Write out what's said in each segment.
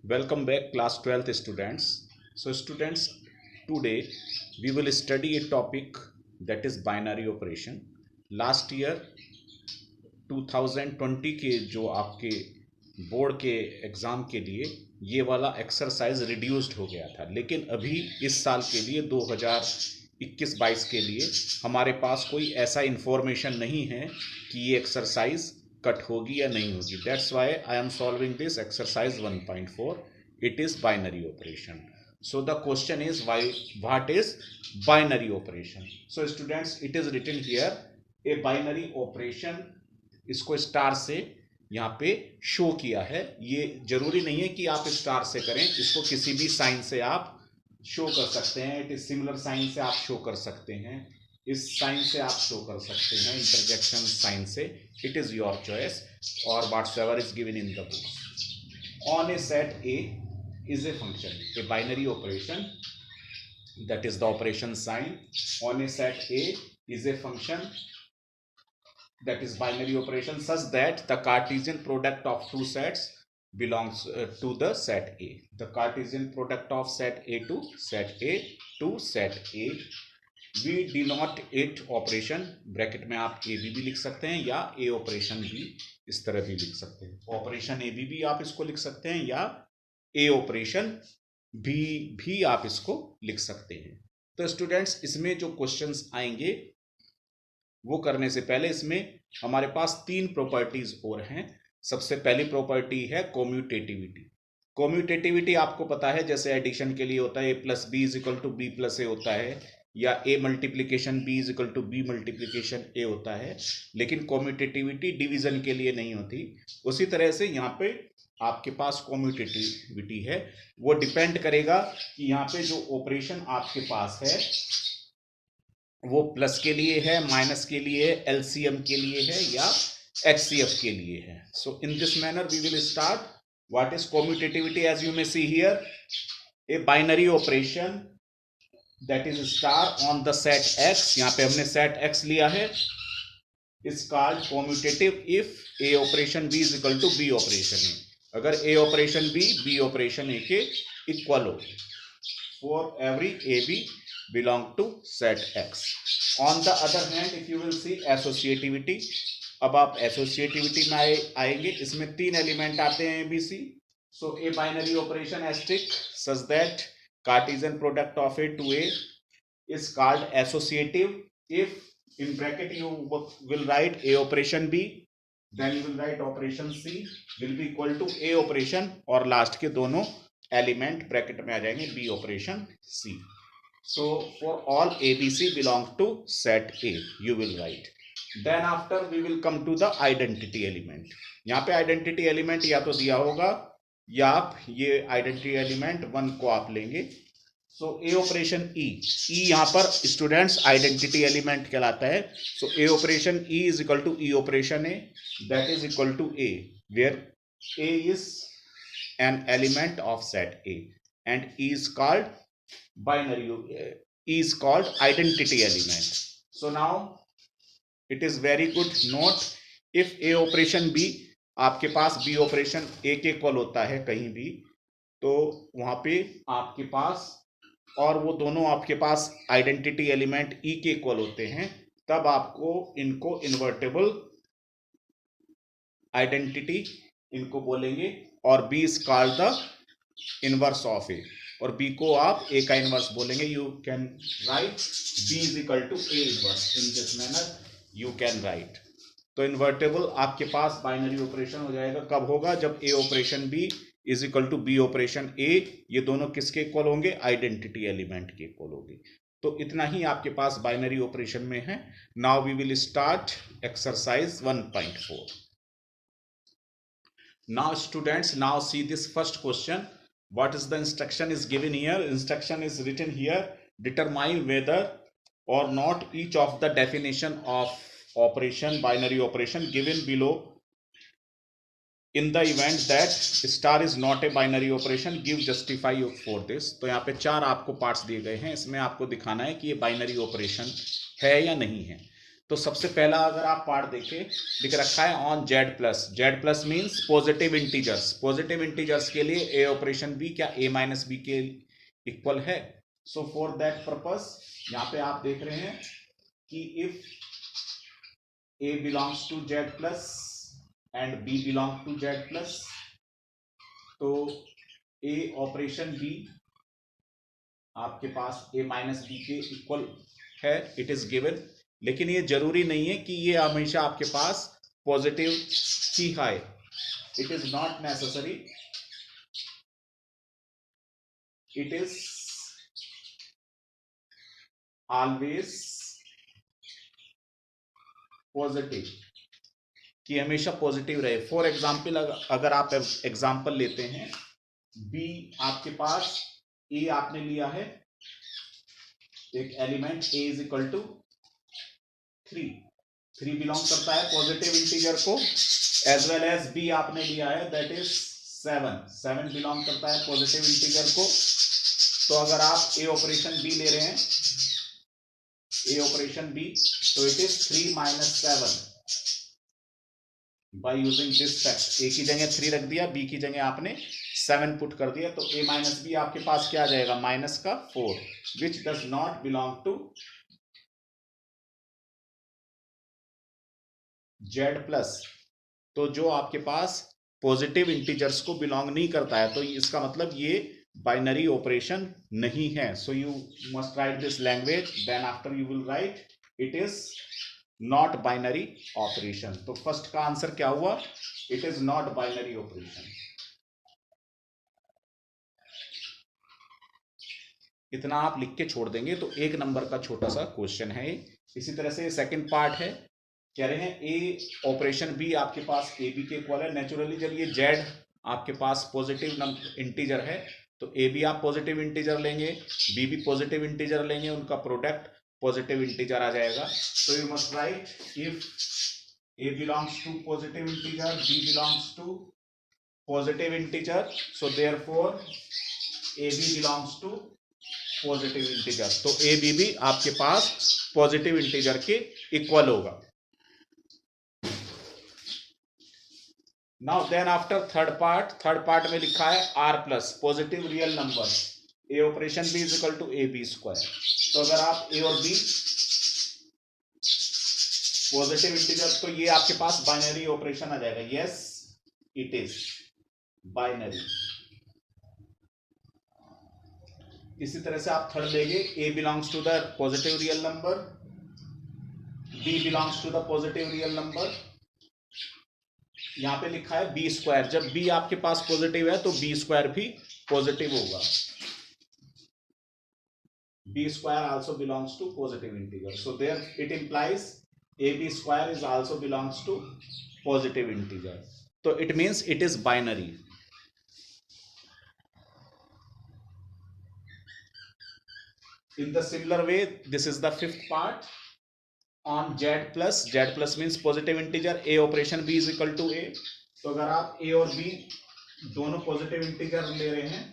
Welcome back class 12th students. So students, today we will study a topic that is binary operation. Last year 2020 के जो आपके board के exam के लिए ये वाला एक्सरसाइज रिड्यूस्ड हो गया था, लेकिन अभी इस साल के लिए 2021-22 के लिए हमारे पास कोई ऐसा इंफॉर्मेशन नहीं है कि ये एक्सरसाइज कट होगी या नहीं होगी. That's why I am solving this exercise 1.4. It is binary operation. So the question is, why what is binary operation? So students, it is written here a binary operation. इसको star से यहाँ पे show किया है. ये जरूरी नहीं है कि आप स्टार से करें, इसको किसी भी साइन से आप शो कर सकते हैं. इट इज सिमिलर साइन से आप शो कर सकते हैं, इस साइन से आप शो कर सकते हैं, इंटरजेक्शन साइन से. इट इज योर चॉइस और whatsoever is given in the book. On a set A is a function, a binary operation, that is the operation sign on a set A is a function that is binary operation such that the Cartesian product of two sets belongs to the set A. The Cartesian product of set A to set A to set A. We denote it operation, bracket में आप A B लिख सकते हैं या ए operation भी इस तरह भी लिख सकते हैं. ऑपरेशन ए बी आप इसको लिख सकते हैं या ए ऑपरेशन भी आप इसको लिख सकते हैं. तो स्टूडेंट्स, इसमें जो क्वेश्चंस आएंगे वो करने से पहले इसमें हमारे पास तीन प्रॉपर्टीज और हैं. सबसे पहली प्रॉपर्टी है कॉम्यूटेटिविटी. कॉम्यूटेटिविटी आपको पता है, जैसे एडिशन के लिए होता है A plus B is equal to B plus A होता है, या A multiplication B is equal to B multiplication A होता है. लेकिन कॉम्यूटेटिविटी डिवीजन के लिए नहीं होती. उसी तरह से यहाँ पे आपके पास कॉम्यूटेटिविटी है, वो डिपेंड करेगा कि यहाँ पे जो ऑपरेशन आपके पास है वो प्लस के लिए है, माइनस के लिए है, एलसीएम के लिए है या एचसीएफ के लिए है. So in this manner we will start. What is commutativity? As you may see here, a binary operation that is star on the set X. यहाँ पे हमने सेट एक्स लिया है. Is called commutative if A operation B is equal to B operation A. अगर A operation B operation A के equal हो. For every A B belong to set X. On the other hand, if you will see associativity. अब आप associativity में आएंगे. इसमें तीन element आते हैं A B C. So a binary operation asterisk such that Cartesian product of A to A is called associative if in bracket you will write a operation b, then you will write operation c will be equal to a operation और last के दोनों element bracket में आ जाएंगे b operation c. So for all abc belong to set a you will write. Then after we will come to the identity element. यहाँ पे identity element या तो दिया होगा या आप ये identity element 1 को आप लेंगे. So A operation E. यहाँ पर स्टूडेंट्स आइडेंटिटी एलिमेंट कहलाता है. So A operation E is equal to E operation A, that is equal to A, where A is an element of set A and E is called binary, E is called identity element. So now it is very good note, if A operation B आपके पास B operation A के equal होता है कहीं भी, तो वहां पे आपके पास और वो दोनों आपके पास आइडेंटिटी एलिमेंट ई के इक्वल होते हैं, तब आपको इनको इन्वर्टेबल आइडेंटिटी इनको बोलेंगे. और B is called the inverse of A, और बी को आप ए का इनवर्स बोलेंगे. You can write B is equal to A inverse. In this manner you can write. तो इन्वर्टेबल आपके पास बाइनरी ऑपरेशन हो जाएगा. कब होगा? जब A operation B is equal to B operation A. ये दोनों किसके इक्वल होंगे? आइडेंटिटी एलिमेंट के इक्वल होंगे. तो इतना ही आपके पास बाइनरी ऑपरेशन में है. Now we will start exercise 1.4. Now students, now see this first question. What is the instruction is given here? Instruction is written here. Determine whether or not each of the definition of operation binary operation given below. In the event that star is not a binary operation, give justify for this. तो यहाँ पे 4 आपको parts दिए गए हैं. इसमें आपको दिखाना है कि ये बाइनरी ऑपरेशन है या नहीं है. तो सबसे पहला अगर आप पार्ट देखें, लिख रखा है on Z plus. Z plus means positive integers. Positive integers के लिए ए ऑपरेशन बी क्या ए माइनस बी के इक्वल है? सो फॉर दैट पर्पस यहां पे आप देख रहे हैं कि if A belongs to Z plus and B belong to Z plus, तो ए ऑपरेशन बी आपके पास ए माइनस बी के इक्वल है, इट इज गिवन। लेकिन ये जरूरी नहीं है कि ये हमेशा आपके पास पॉजिटिव ही है, it is not necessary, it is always positive, कि हमेशा पॉजिटिव रहे। फॉर एग्जाम्पल अगर आप एग्जाम्पल लेते हैं, बी आपके पास, ए आपने लिया है एक element A is equal to 3, 3 बिलोंग करता है पॉजिटिव इंटीजर को, एज वेल एज बी आपने लिया है दैट इज 7, 7 बिलोंग करता है पॉजिटिव इंटीजर को। तो अगर आप ए ऑपरेशन बी ले रहे हैं, ए ऑपरेशन बी, तो it is 3 minus 7 by using this fact. A की जगह 3 रख दिया, बी की जगह आपने 7 पुट कर दिया, तो ए माइनस बी आपके पास क्या आ जाएगा, माइनस का 4, which does not belong to Z plus. तो जो आपके पास पॉजिटिव इंटीजर्स को बिलोंग नहीं करता है, तो इसका मतलब ये बाइनरी ऑपरेशन नहीं है। So you must write this language, then after you will write it is not binary operation. तो फर्स्ट का आंसर क्या हुआ, it is not binary operation. इतना आप लिख के छोड़ देंगे तो 1 नंबर का छोटा सा क्वेश्चन है। इसी तरह से सेकंड पार्ट है, कह रहे हैं ए ऑपरेशन बी आपके पास ए बी के इक्वल है। नेचुरली जब ये जेड आपके पास पॉजिटिव इंटीजर है, तो ए बी आप पॉजिटिव इंटीजर लेंगे, बी भी पॉजिटिव इंटीजर लेंगे, उनका प्रोडक्ट पॉजिटिव इंटीजर आ जाएगा। तो you must write if A belongs to positive integer, B belongs to positive integer, so therefore A B belongs to positive integer. तो A B भी आपके पास पॉजिटिव इंटीजर के इक्वल होगा। Now then after third part में लिखा है R plus positive real number, A operation B is equal to A B square. तो अगर आप ए और बी पॉजिटिव इंटीजर, तो ये आपके पास बाइनरी ऑपरेशन आ जाएगा। Yes it is binary. इसी तरह से आप थर्ड लेंगे, A belongs to the positive real number, B belongs to the positive real number. यहां पे लिखा है बी स्क्वायर, जब बी आपके पास पॉजिटिव है तो बी स्क्वायर भी पॉजिटिव होगा। B square also belongs to positive integer, so there it implies a B square is also belongs to positive integer. तो it means it is binary. In the similar way, this is the fifth part on Z plus. Z plus means positive integer, A operation B is equal to A. तो अगर आप A और B दोनों positive integer ले रहे हैं,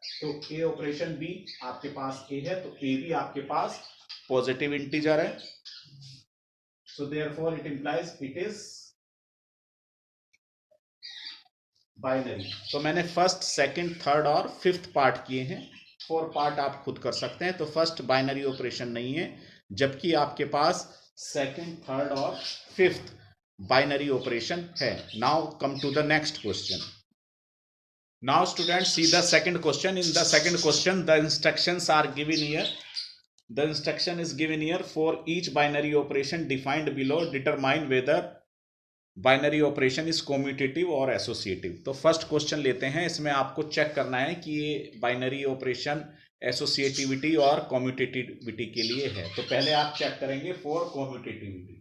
तो A operation B आपके पास A है, तो A भी आपके पास पॉजिटिव इंटीजर है। So therefore it implies it is binary. तो मैंने फर्स्ट, सेकंड, थर्ड और फिफ्थ पार्ट किए हैं। 4 पार्ट आप खुद कर सकते हैं। तो फर्स्ट बाइनरी ऑपरेशन नहीं है, जबकि आपके पास सेकंड, थर्ड और फिफ्थ बाइनरी ऑपरेशन है। Now come to the next question. Now students see the second question. In the second question the instructions are given here. The instruction is given here for each binary operation defined below. Determine whether binary operation is commutative or associative. तो first question लेते हैं। इसमें आपको check करना है कि ये binary operation associativity और कम्यूटेटिविटी के लिए है। तो पहले आप चेक करेंगे फॉर कम्यूटेटिविटी।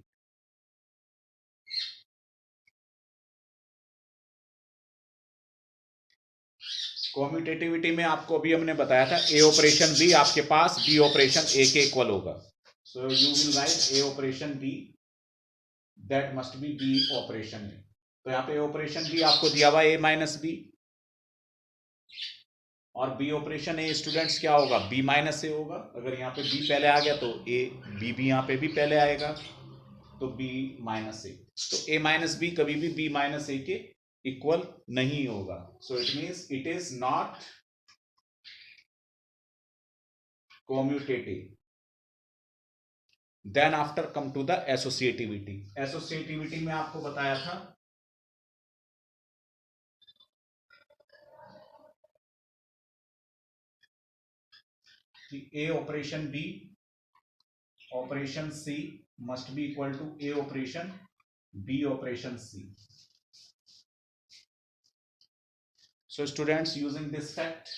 कम्यूटेटिविटी में आपको अभी हमने बताया था ए ऑपरेशन बी आपके पास बी ऑपरेशन ए के इक्वल होगा। So you will write A operation B that must be B operation A. तो यहाँ पे ऑपरेशन बी आपको दिया हुआ ए माइनस बी, और बी ऑपरेशन ए स्टूडेंट्स क्या होगा, बी माइनस ए होगा। अगर यहाँ पे बी पहले आ गया तो ए बी भी यहाँ पे भी पहले आएगा, तो बी माइनस ए। तो ए माइनस बी कभी भी बी माइनस ए के इक्वल नहीं होगा। So it means it is not commutative. Then after come to the associativity. Associativity में आपको बताया था कि A operation B operation C must be equal to A operation B operation C. So students, using this fact,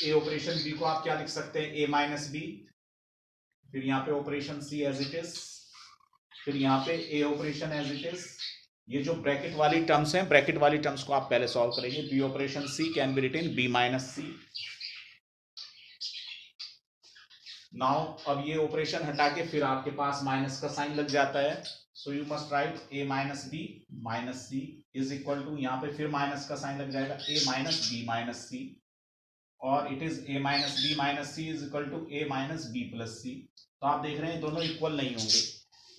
A operation B को आप क्या लिख सकते हैं, A माइनस B, फिर यहाँ पे operation C as it is, फिर यहाँ पे A operation as it is. ये जो ब्रैकेट वाली टर्म्स हैं, ब्रैकेट वाली टर्म्स को आप पहले सॉल्व करेंगे। B operation C can be written B minus C। Now अब ये ऑपरेशन हटा के फिर आपके पास माइनस का साइन लग जाता है। So you must write A minus B minus C is equal to, यहाँ पे फिर माइनस का साइन लग जाएगा, A minus B minus C, और it is A minus B minus C is equal to A minus B plus C। तो आप देख रहे हैं दोनों इक्वल नहीं होंगे,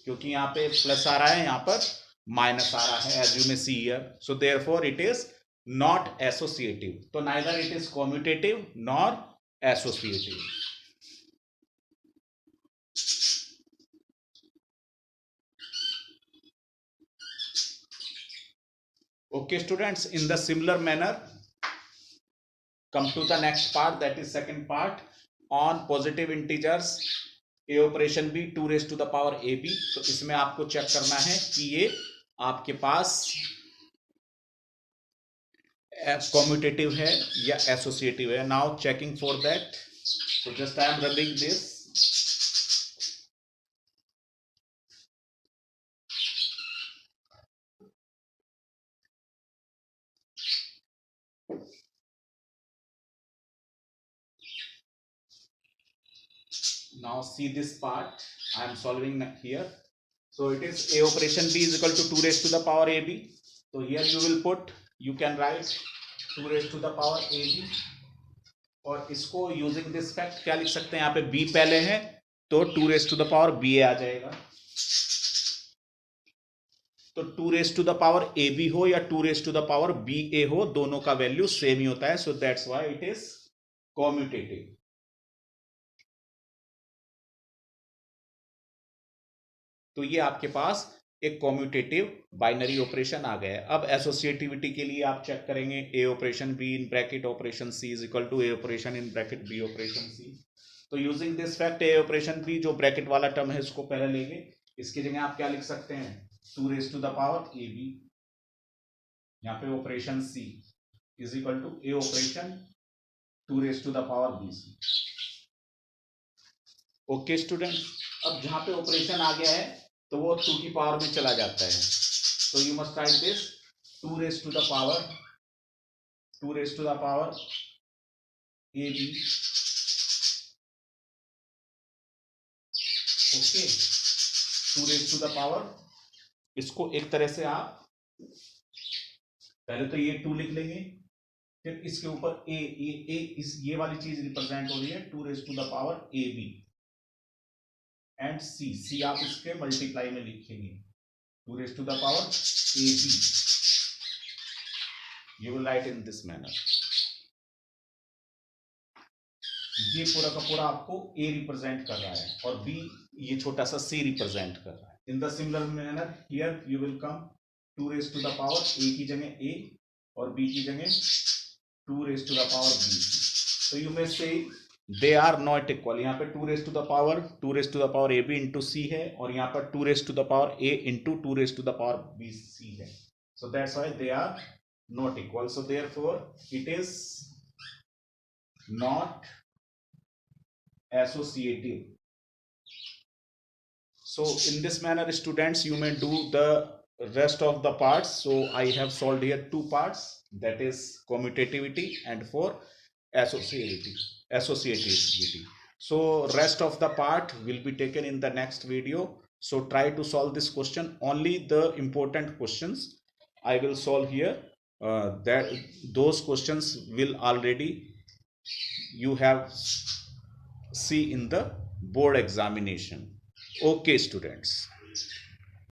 क्योंकि यहाँ पे प्लस आ रहा है, यहाँ पर माइनस आ रहा है, as you may see here. So therefore it is not associative. तो neither it is commutative nor associative. Okay students, in the similar manner, come to the next part, that is second part on positive integers A operation B 2 raised to the power AB। तो इसमें आपको check करना है कि ये आपके पास commutative है या एसोसिएटिव है। Now checking for that, so just I am running this। Now see this part I am solving here। So it is A operation B is equal to 2 raised to the power AB। So here you will put, you can write 2 raised to the power AB, और इसको using this fact क्या लिख सकते हैं, यहाँ पे B पहले है तो 2 raised to the power BA आ जाएगा। तो 2 raised to the power AB हो या 2 raised to the power BA हो, दोनों का वैल्यू सेम ही होता है। So that's why it is commutative. तो ये आपके पास एक कॉम्यूटेटिव बाइनरी ऑपरेशन आ गया है। अब एसोसिएटिविटी के लिए आप चेक करेंगे A operation B in bracket operation C is equal to A operation in bracket B operation C। तो using this fact A operation B जो ब्रैकेट वाला टर्म है इसको पहले लेंगे, इसकी जगह आप क्या लिख सकते हैं, 2 raised to the power AB, यहाँ पे operation C is equal to A operation 2 raised to the power BC। Okay student, अब जहां पे ऑपरेशन आ गया है तो वो 2 की पावर में चला जाता है। तो you must write this 2 raised to the power AB। Okay, 2 raised to the power, इसको एक तरह से आप पहले तो ये 2 लिख लेंगे, फिर इसके ऊपर ये वाली चीज रिप्रेजेंट हो रही है 2 raised to the power AB and C आप इसके मल्टीप्लाई में लिखेंगे 2 raised to the power AB। You will write in this manner। ये पूरा का पूरा आपको A रिप्रेजेंट कर रहा है और B ये छोटा सा C रिप्रेजेंट कर रहा है। In the similar manner here you will come 2 raised to the power A की जगह A और B की जगह 2 raised to the power B। तो यू मे से दे आर नॉट इक्वल। यहाँ पे 2 raised to the power AB into C है और यहाँ पर 2 raised to the power A into 2 raised to the power BC है। So that's why they are not equal। So therefore it is not associative। So in this manner students you may do the rest of the parts। So I have solved here 2 parts, that is commutativity and for associativity। So rest of the part will be taken in the next video। So try to solve this question, only the important questions I will solve here। That those questions will already you have see in the board examination. Okay students.